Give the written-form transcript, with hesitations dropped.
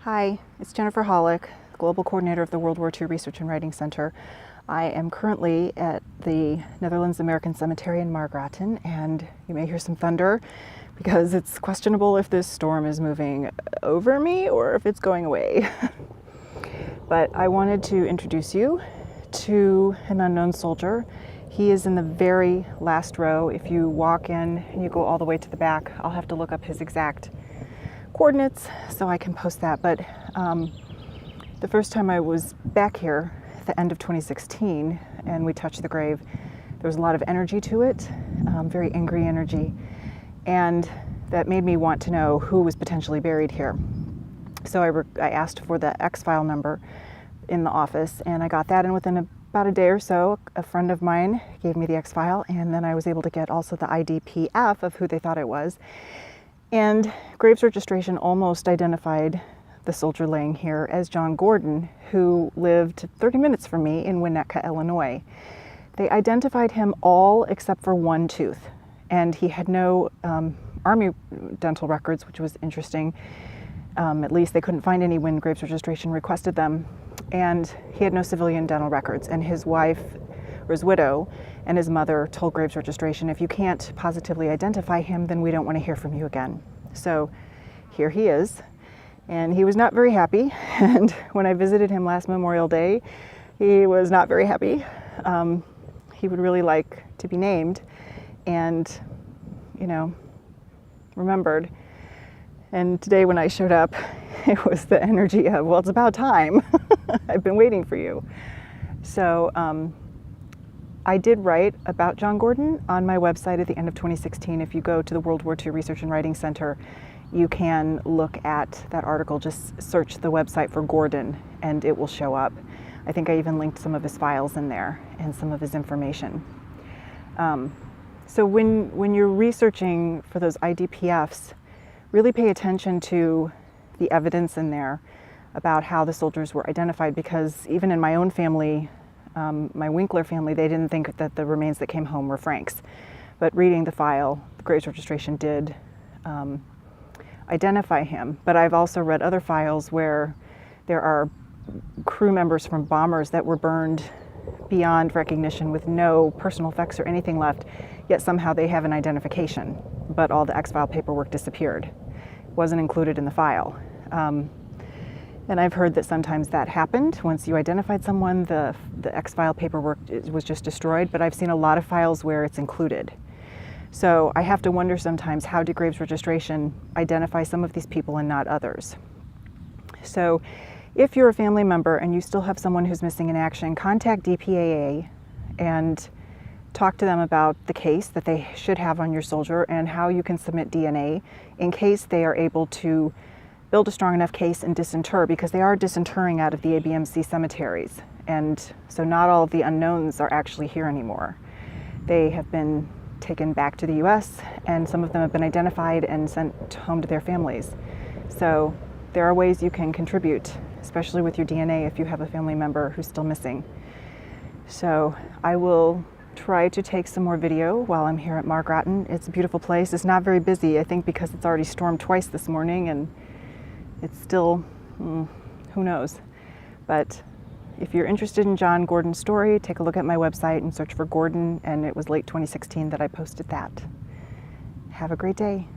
Hi, it's Jennifer Hollick, Global Coordinator of the World War II Research and Writing Center. I am currently at the Netherlands American Cemetery in Margraten, and you may hear some thunder because it's questionable if this storm is moving over me or if it's going away. But I wanted to introduce you to an unknown soldier. He is in the very last row. If you walk in and you go all the way to the back, I'll have to look up his exact coordinates so I can post that. But the first time I was back here at the end of 2016 and we touched the grave, there was a lot of energy to it, very angry energy, and that made me want to know who was potentially buried here. So I asked for the X-file number in the office, and I got that, and within about a day or so, a friend of mine gave me the X-file, and then I was able to get also the IDPF of who they thought it was. And Graves Registration almost identified the soldier laying here as John Gordon, who lived 30 minutes from me in Winnetka, Illinois. They identified him all except for one tooth, and he had no Army dental records, which was interesting. At least they couldn't find any when Graves Registration requested them, and he had no civilian dental records. And his wife, or his widow, and his mother told Graves Registration, if you can't positively identify him, then we don't want to hear from you again. So here he is, and he was not very happy. And when I visited him last Memorial Day, he was not very happy. He would really like to be named and, remembered. And today when I showed up, it was the energy of, well, it's about time. I've been waiting for you. So I did write about John Gordon on my website at the end of 2016. If you go to the World War II Research and Writing Center, you can look at that article. Just search the website for Gordon and it will show up. I think I even linked some of his files in there and some of his information. So when you're researching for those IDPFs, really pay attention to the evidence in there about how the soldiers were identified, because even in my own family, my Winkler family, they didn't think that the remains that came home were Frank's. But reading the file, the Graves Registration did identify him. But I've also read other files where there are crew members from bombers that were burned beyond recognition with no personal effects or anything left, yet somehow they have an identification, but all the X-file paperwork disappeared. It wasn't included in the file. And I've heard that sometimes that happened. Once you identified someone, the X-file paperwork was just destroyed, but I've seen a lot of files where it's included. So I have to wonder sometimes, how did Graves Registration identify some of these people and not others? So if you're a family member and you still have someone who's missing in action, contact DPAA and talk to them about the case that they should have on your soldier and how you can submit DNA in case they are able to build a strong enough case and disinter, because they are disinterring out of the ABMC cemeteries. And so not all of the unknowns are actually here anymore. They have been taken back to the US, and some of them have been identified and sent home to their families. So there are ways you can contribute, especially with your DNA if you have a family member who's still missing. So I will try to take some more video while I'm here at Margraten. It's a beautiful place. It's not very busy, I think because it's already stormed twice this morning, and it's still, who knows. But if you're interested in John Gordon's story, take a look at my website and search for Gordon, and it was late 2016 that I posted that. Have a great day.